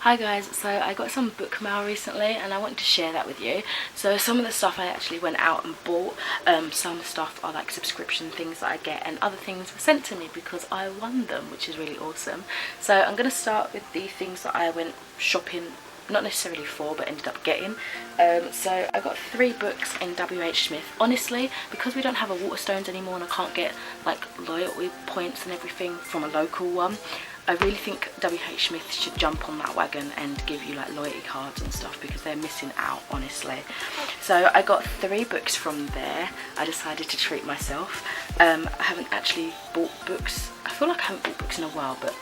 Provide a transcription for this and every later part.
Hi guys, so I got some book mail recently and I wanted to share that with you. So some of the stuff I actually went out and bought, some stuff are like subscription things that I get, and other things were sent to me because I won them, which is really awesome. So I'm going to start with the things that I went shopping, not necessarily for, but ended up getting. So I got 3 books in WH Smith. Honestly, because we don't have a Waterstones anymore and I can't get like loyalty points and everything from a local one, I really think WH Smith should jump on that wagon and give you like loyalty cards and stuff, because they're missing out, honestly. So I got 3 books from there. I decided to treat myself. I haven't actually bought books. I feel like I haven't bought books in a while, but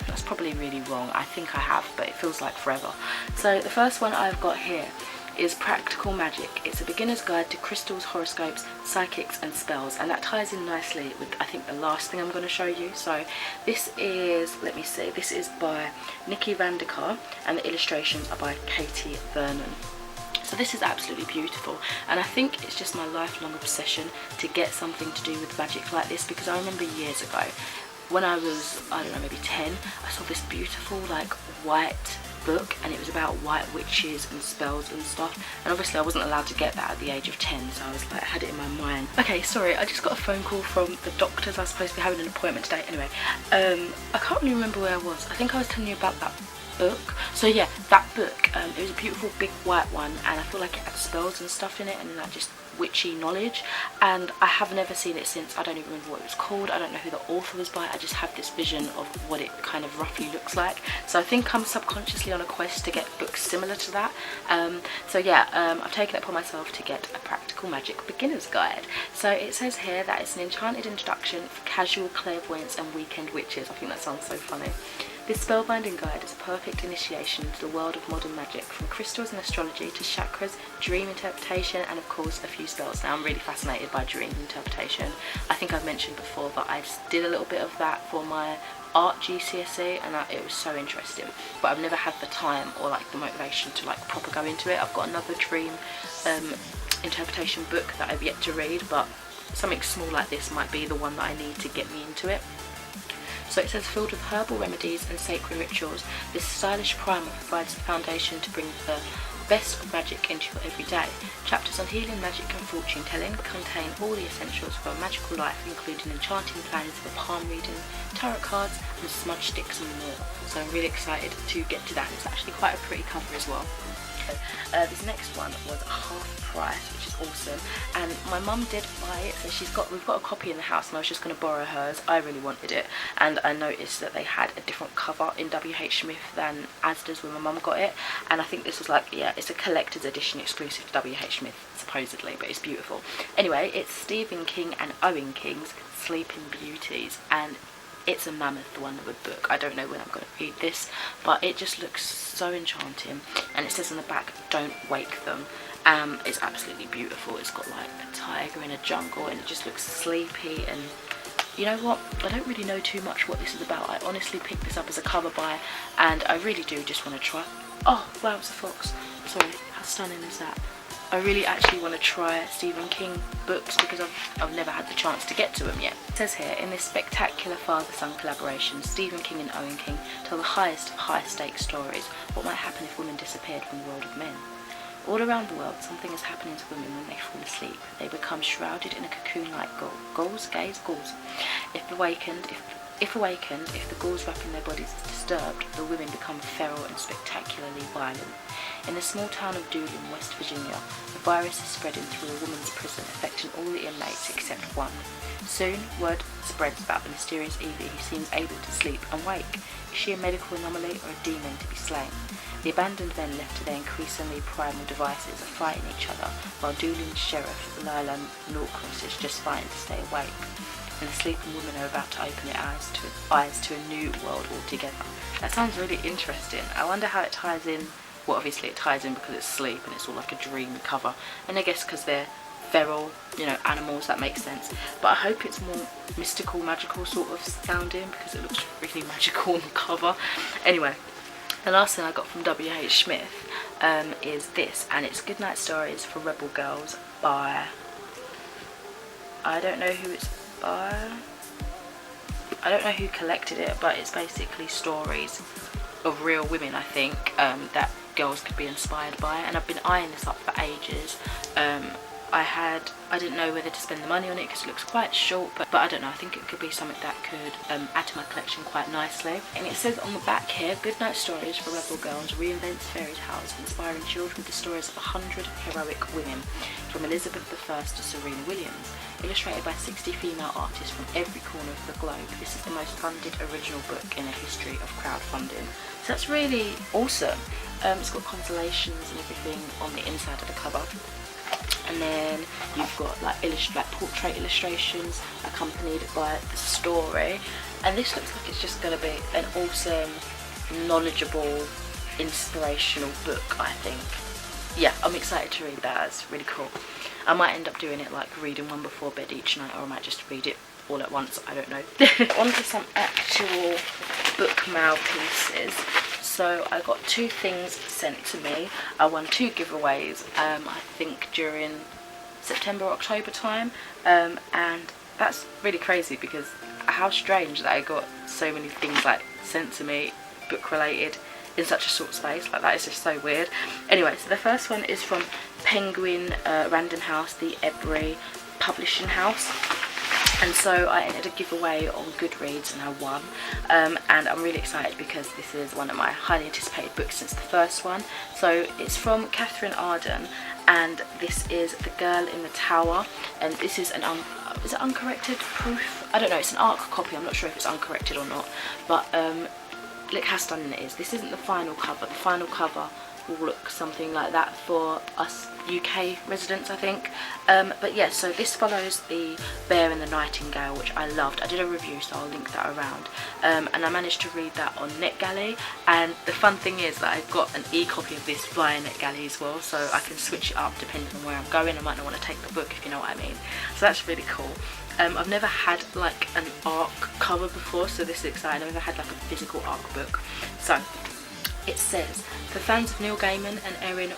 that's probably really wrong. I think I have, but it feels like forever. So the first one I've got here is Practical Magic. It's a beginner's guide to crystals, horoscopes, psychics and spells, and that ties in nicely with I think the last thing I'm going to show you. So this is, let me see, this is by Nikki Van der Kar and the illustrations are by Katie Vernon. So this is absolutely beautiful, and I think it's just my lifelong obsession to get something to do with magic like this, because I remember years ago when I was, I don't know, maybe 10, I saw this beautiful like white book and it was about white witches and spells and stuff, and obviously I wasn't allowed to get that at the age of 10, so I was like, I had it in my mind. Okay, sorry, I just got a phone call from the doctors. I was supposed to be having an appointment today. Anyway, I can't really remember where I was. I think I was telling you about that book. So yeah, that book, it was a beautiful big white one, and I feel like it had spells and stuff in it and like just witchy knowledge, and I have never seen it since. I don't even remember what it was called. I don't know who the author was by. I just have this vision of what it kind of roughly looks like, so I think I'm subconsciously on a quest to get books similar to that. So yeah, I've taken it upon myself to get a Practical Magic beginner's guide. So it says here that it's an enchanted introduction for casual clairvoyants and weekend witches. I think that sounds so funny. This spellbinding guide is a perfect initiation into the world of modern magic, from crystals and astrology to chakras, dream interpretation, and of course a few spells. Now I'm really fascinated by dream interpretation. I think I've mentioned before that I did a little bit of that for my art GCSE, and it was so interesting, but I've never had the time or like the motivation to like proper go into it. I've got another dream interpretation book that I've yet to read, but something small like this might be the one that I need to get me into it. So it says, filled with herbal remedies and sacred rituals, this stylish primer provides the foundation to bring the best of magic into your everyday. Chapters on healing, magic and fortune telling contain all the essentials for a magical life, including enchanting plans for palm reading, tarot cards and smudge sticks and more. So I'm really excited to get to that. It's actually quite a pretty cover as well. This next one was half price, which is awesome, and my mum did buy it, so we've got a copy in the house, and I was just going to borrow hers. I really wanted it, and I noticed that they had a different cover in WH Smith than Asda's when my mum got it, and I think this was like, yeah, it's a collector's edition exclusive to WH Smith supposedly, but it's beautiful. Anyway, it's Stephen King and Owen King's Sleeping Beauties, and it's a mammoth one-word book. I don't know when I'm going to read this, but it just looks so enchanting, and it says on the back, don't wake them. It's absolutely beautiful. It's got like a tiger in a jungle, and it just looks sleepy, and you know what, I don't really know too much what this is about. I honestly picked this up as a cover buy, and I really do just want to try. Oh wow, it's a fox. Sorry, how stunning is that? I really actually want to try Stephen King books because I've never had the chance to get to them yet. It says here, in this spectacular father-son collaboration, Stephen King and Owen King tell the highest of high-stakes stories. What might happen if women disappeared from the world of men? All around the world, something is happening to women when they fall asleep. They become shrouded in a cocoon-like ghouls, gays, ghouls. If awakened, if the ghouls wrapping their bodies is disturbed, the women become feral and spectacularly violent. In the small town of Doolin, West Virginia, the virus is spreading through a woman's prison, affecting all the inmates except one. Soon, word spreads about the mysterious Evie who seems able to sleep and wake. Is she a medical anomaly or a demon to be slain? The abandoned men, left to their increasingly primal devices, are fighting each other, while Doolin's sheriff, Lila Norcross, is just fighting to stay awake. And the sleeping women are about to open their eyes to a new world altogether. That sounds really interesting. I wonder how it ties in. Well, obviously it ties in because it's sleep and it's all like a dream cover, and I guess because they're feral, you know, animals, that makes sense. But I hope it's more mystical, magical sort of sounding, because it looks really magical on the cover. Anyway, the last thing I got from WH Smith is this, and it's Goodnight Stories for Rebel Girls by, I don't know who it's by, I don't know who collected it, but it's basically stories of real women, I think, that girls could be inspired by, and I've been eyeing this up for ages. I didn't know whether to spend the money on it because it looks quite short, but I don't know, I think it could be something that could add to my collection quite nicely. And it says on the back here, Goodnight Stories for Rebel Girls reinvents fairy tales, inspiring children with the stories of 100 heroic women, from Elizabeth I to Serena Williams. Illustrated by 60 female artists from every corner of the globe, this is the most funded original book in the history of crowdfunding. So that's really awesome. It's got constellations and everything on the inside of the cover. And then you've got like portrait illustrations accompanied by the story. And this looks like it's just going to be an awesome, knowledgeable, inspirational book, I think. Yeah, I'm excited to read that. It's really cool. I might end up doing it like reading one before bed each night, or I might just read it all at once, I don't know. On to some actual book mail pieces. So I got 2 things sent to me. I won 2 giveaways, I think during September, October time, and that's really crazy because how strange that I got so many things like sent to me, book related, in such a short space. Like, that is just so weird. Anyway, so the first one is from Penguin Random House, the Ebury publishing house. And so I entered a giveaway on Goodreads and I won, and I'm really excited because this is one of my highly anticipated books since the first one. So it's from Catherine Arden, and this is The Girl in the Tower, and this is an is it uncorrected proof? I don't know, it's an ARC copy, I'm not sure if it's uncorrected or not, but look how stunning it is. This isn't the final cover. The final cover will look something like that for us UK residents, I think. But yeah, so this follows the Bear and the Nightingale, which I loved. I did a review, so I'll link that around. And I managed to read that on NetGalley, and the fun thing is that I've got an e-copy of this via NetGalley as well, so I can switch it up depending on where I'm going. I might not want to take the book, if you know what I mean. So that's really cool. I've never had like an ARC cover before, so this is exciting. I've never had like a physical ARC book. So it says, for fans of Neil Gaiman and Erin,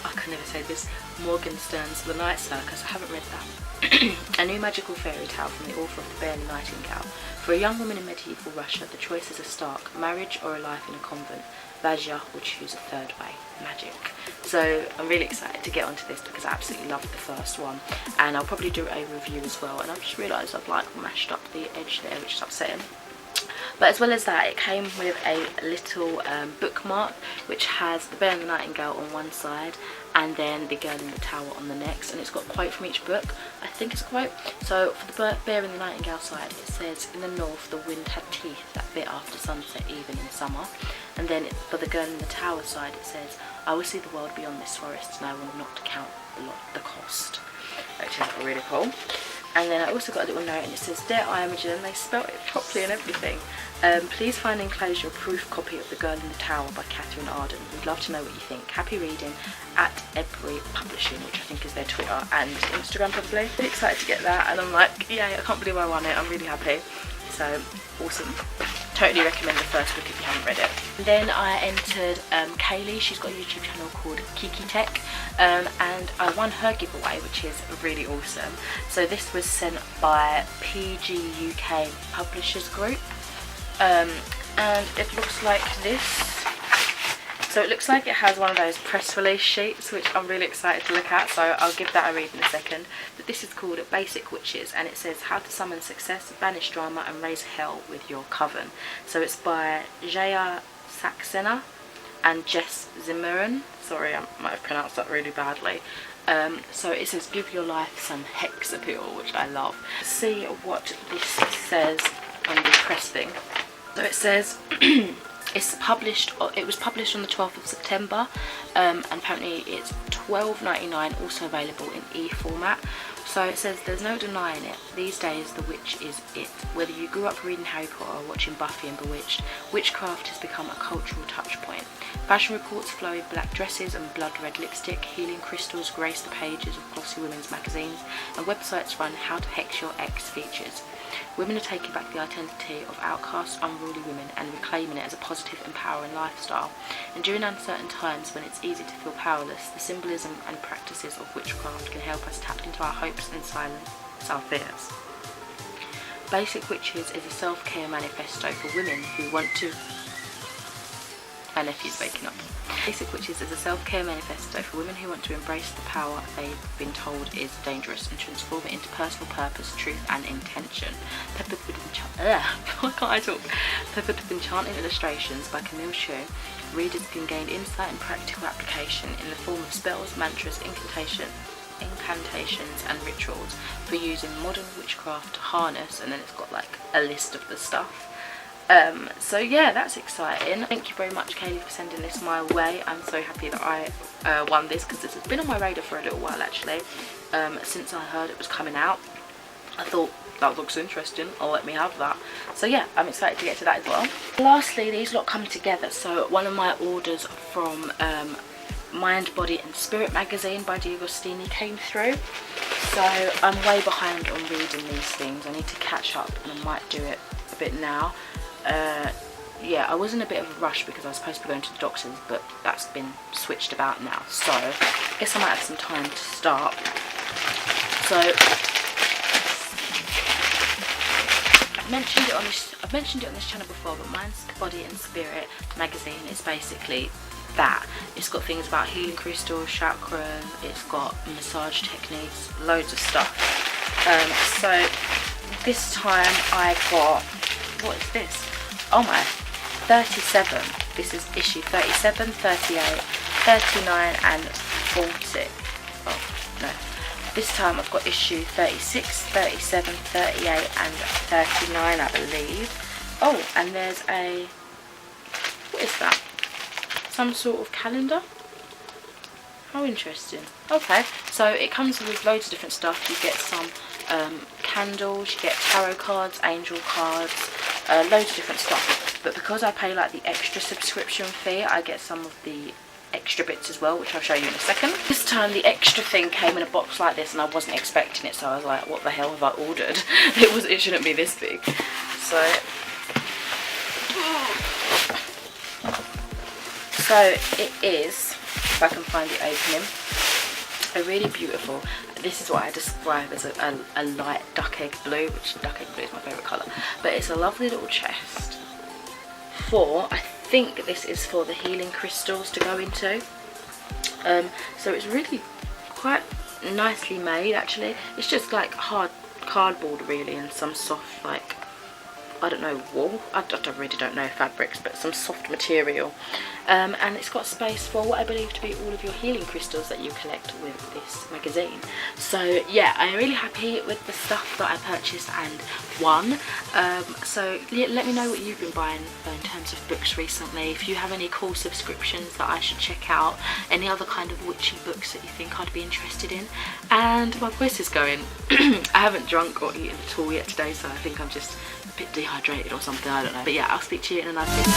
I can never say this, Morgenstern's The Night Circus, I haven't read that. A new magical fairy tale from the author of The Bear and the Nightingale. For a young woman in medieval Russia, the choices are stark: marriage or a life in a convent. Vajja will choose a third way: magic. So I'm really excited to get onto this because I absolutely loved the first one, and I'll probably do a review as well. And I've just realised I've like mashed up the edge there, which is upsetting. But as well as that, it came with a little bookmark which has The Bear and the Nightingale on one side and then The Girl in the Tower on the next, and it's got a quote from each book. I think it's a quote. So for the Bear and the Nightingale side, it says, "In the north the wind had teeth that bit after sunset even in summer." And then for The Girl in the Tower side, it says, "I will see the world beyond this forest and I will not count the cost," which is really cool. And then I also got a little note and it says, "Dear Imogen," and they spelt it properly and everything. "Please find and enclose your proof copy of The Girl in the Tower by Catherine Arden. We'd love to know what you think. Happy reading, at Ebury Publishing," which I think is their Twitter and Instagram probably. Really excited to get that, and I'm like, yeah, I can't believe I won it. I'm really happy. So awesome. Totally recommend the first book if you haven't read it. And then I entered Kaylee. She's got a YouTube channel called Kiki Tech, and I won her giveaway, which is really awesome. So this was sent by PGUK Publishers Group, and it looks like this. So it looks like it has one of those press release sheets, which I'm really excited to look at, so I'll give that a read in a second. But this is called Basic Witches, and it says, "How to Summon Success, Banish Drama and Raise Hell with Your Coven." So it's by Jaya Saxena and Jess Zimmerman. Sorry, I might have pronounced that really badly. So it says, "Give your life some hex appeal," which I love. Let's see what this says on the press thing. So it says, it was published on the 12th of September, and apparently it's $12.99, also available in e-format. So it says, "There's no denying it. These days the witch is it. Whether you grew up reading Harry Potter or watching Buffy and Bewitched, witchcraft has become a cultural touch point. Fashion reports flow in black dresses and blood red lipstick, healing crystals grace the pages of glossy women's magazines, and websites run how to hex your ex features. Women are taking back the identity of outcast, unruly women and reclaiming it as a positive, empowering lifestyle. And during uncertain times when it's easy to feel powerless, the symbolism and practices of witchcraft can help us tap into our hopes and silence our fears. Basic Witches is a self-care manifesto for women who want to..." My nephew's waking up. Basic Witches is a self-care manifesto for women who want to embrace the power they've been told is dangerous and transform it into personal purpose, truth and intention. Peppered with enchanting illustrations by Camille Chu, readers can gain insight and practical application in the form of spells, mantras, incantations and rituals for using modern witchcraft to harness, and then it's got like a list of the stuff. So yeah, that's exciting. Thank you very much, Kaylee, for sending this my way. I'm so happy that I won this, because this has been on my radar for a little while actually. Since I heard it was coming out, I thought that looks interesting, I'll let me have that. So yeah, I'm excited to get to that as well. Lastly, these lot come together. So one of my orders from Mind, Body and Spirit magazine by D'Agostini came through. So I'm way behind on reading these things. I need to catch up, and I might do it a bit now. Yeah, I was in a bit of a rush because I was supposed to be going to the doctors, but that's been switched about now, so I guess I might have some time to start. So I've mentioned it on this channel before, but Mind, Body and Spirit magazine is basically that. It's got things about healing crystals, chakras, it's got massage techniques, loads of stuff. So this time I got, what is this? Oh my, 37. This is issue 37, 38, 39 and 40. Oh no. This time I've got issue 36, 37, 38 and 39, I believe. Oh, and there's a, what is that? Some sort of calendar? How interesting. Okay, so it comes with loads of different stuff. You get some candles, you get tarot cards, angel cards, loads of different stuff. But because I pay like the extra subscription fee, I get some of the extra bits as well, which I'll show you in a second. This time the extra thing came in a box like this, and I wasn't expecting it, so I was like, what the hell have I ordered? It shouldn't be this big. So it is, if I can find the opening, a really beautiful, this is what I describe as a light duck egg blue, which duck egg blue is my favourite colour, but it's a lovely little chest for, I think this is for the healing crystals to go into. So it's really quite nicely made actually. It's just like hard cardboard really, and some soft, like, I don't know, wool, I really don't know fabrics, but some soft material. And it's got space for what I believe to be all of your healing crystals that you collect with this magazine. So yeah, I'm really happy with the stuff that I purchased and won. So yeah, let me know what you've been buying in terms of books recently. If you have any cool subscriptions that I should check out, any other kind of witchy books that you think I'd be interested in. And my voice is going. I haven't drunk or eaten at all yet today, so I think I'm just a bit dehydrated or something, I don't know. But yeah, I'll speak to you in another video.